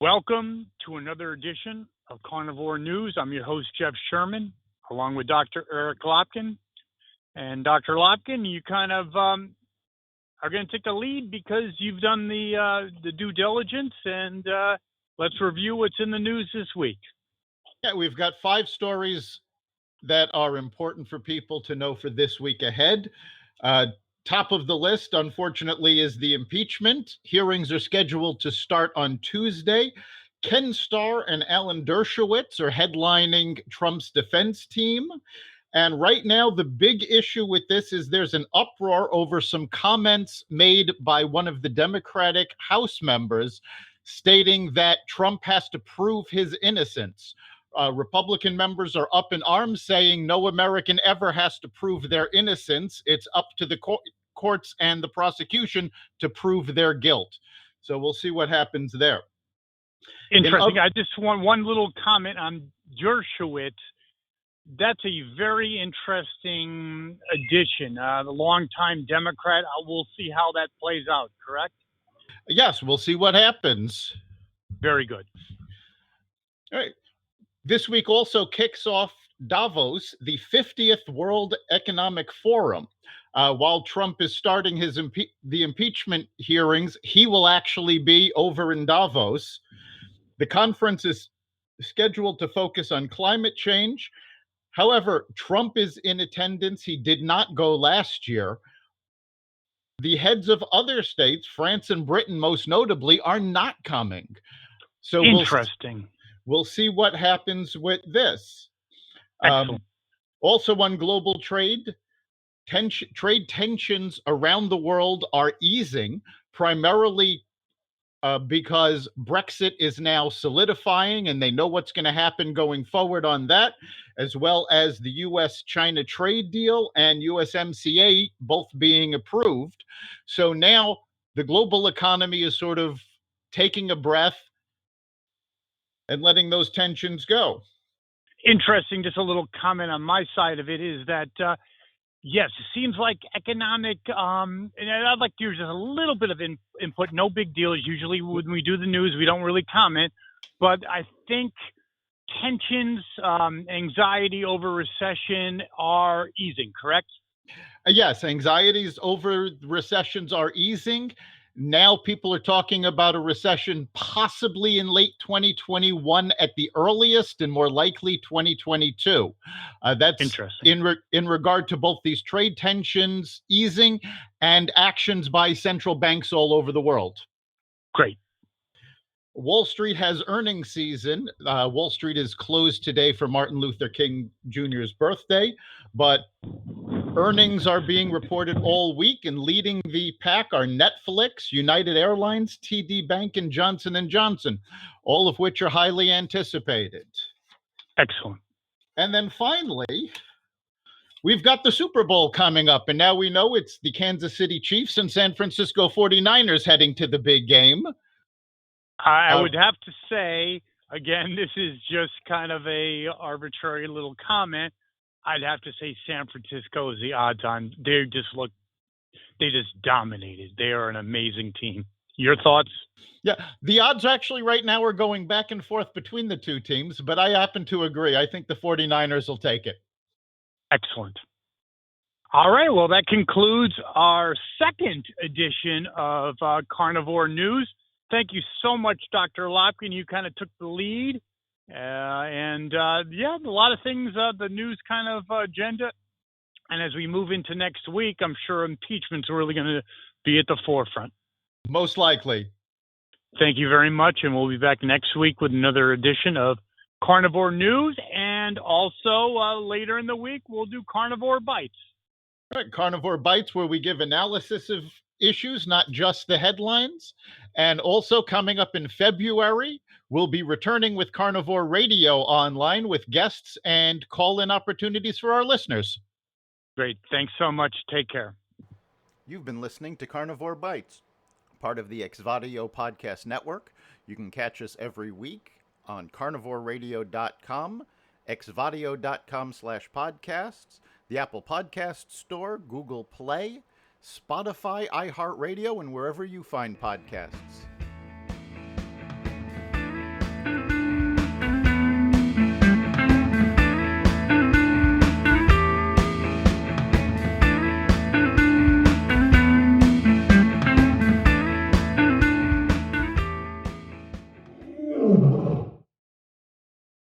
Welcome to another edition of Carnivore News. I'm your host, Jeff Sherman, along with Dr. Eric Lopkin. And Dr. Lopkin, you kind of are going to take the lead because you've done the due diligence, and let's review what's in the news this week. Yeah, we've got 5 stories that are important for people to know for this week ahead. Top of the list, unfortunately, is the impeachment. Hearings are scheduled to start on Tuesday. Ken Starr and Alan Dershowitz are headlining Trump's defense team. And right now, the big issue with this is there's an uproar over some comments made by one of the Democratic House members stating that Trump has to prove his innocence. Republican members are up in arms saying no American ever has to prove their innocence. It's up to the courts and the prosecution to prove their guilt. So we'll see what happens there. Interesting. I just want one little comment on Dershowitz. That's a very interesting addition. The longtime Democrat. We'll see how that plays out, correct? Yes, we'll see what happens. Very good. All right. This week also kicks off Davos, the 50th World Economic Forum. While Trump is starting the impeachment hearings, he will actually be over in Davos. The conference is scheduled to focus on climate change. However, Trump is in attendance. He did not go last year. The heads of other states, France and Britain most notably, are not coming. So interesting. We'll see what happens with this. Also on global trade tensions around the world are easing, primarily because Brexit is now solidifying and they know what's going to happen going forward on that, as well as the U.S.-China trade deal and USMCA both being approved. So now the global economy is sort of taking a breath and letting those tensions go. Interesting. Just a little comment on my side of it is that, yes, it seems like economic, and I'd like to use just a little bit of input. No big deal. Usually when we do the news, we don't really comment. But I think tensions, anxiety over recession are easing, correct? Yes, anxieties over recessions are easing. Now people are talking about a recession possibly in late 2021 at the earliest, and more likely 2022. That's interesting. In regard to both these trade tensions easing and actions by central banks all over the world. Great. Wall Street has earnings season. Wall Street is closed today for Martin Luther King Jr.'s birthday, but earnings are being reported all week, and leading the pack are Netflix, United Airlines, TD Bank, and Johnson & Johnson, all of which are highly anticipated. Excellent. And then finally, we've got the Super Bowl coming up, and now we know it's the Kansas City Chiefs and San Francisco 49ers heading to the big game. I would have to say, again, this is just kind of a arbitrary little comment. I'd have to say San Francisco is the odds on. They just dominated. They are an amazing team. Your thoughts? Yeah, the odds actually right now are going back and forth between the two teams, but I happen to agree. I think the 49ers will take it. Excellent. All right, well, that concludes our second edition of Carnivore News. Thank you so much, Dr. Lopkin. You kind of took the lead. A lot of things, the news kind of agenda. And as we move into next week, I'm sure impeachment's really going to be at the forefront. Most likely. Thank you very much. And we'll be back next week with another edition of Carnivore News. And also later in the week, we'll do Carnivore Bites. All right, Carnivore Bites, where we give analysis of issues, not just the headlines. And also coming up in February, we'll be returning with Carnivore Radio online with guests and call-in opportunities for our listeners. Great. Thanks so much. Take care. You've been listening to Carnivore Bites, part of the Exvadio podcast network. You can catch us every week on carnivoreradio.com, exvadio.com/podcasts, the Apple Podcast Store, Google Play, Spotify, iHeartRadio, and wherever you find podcasts.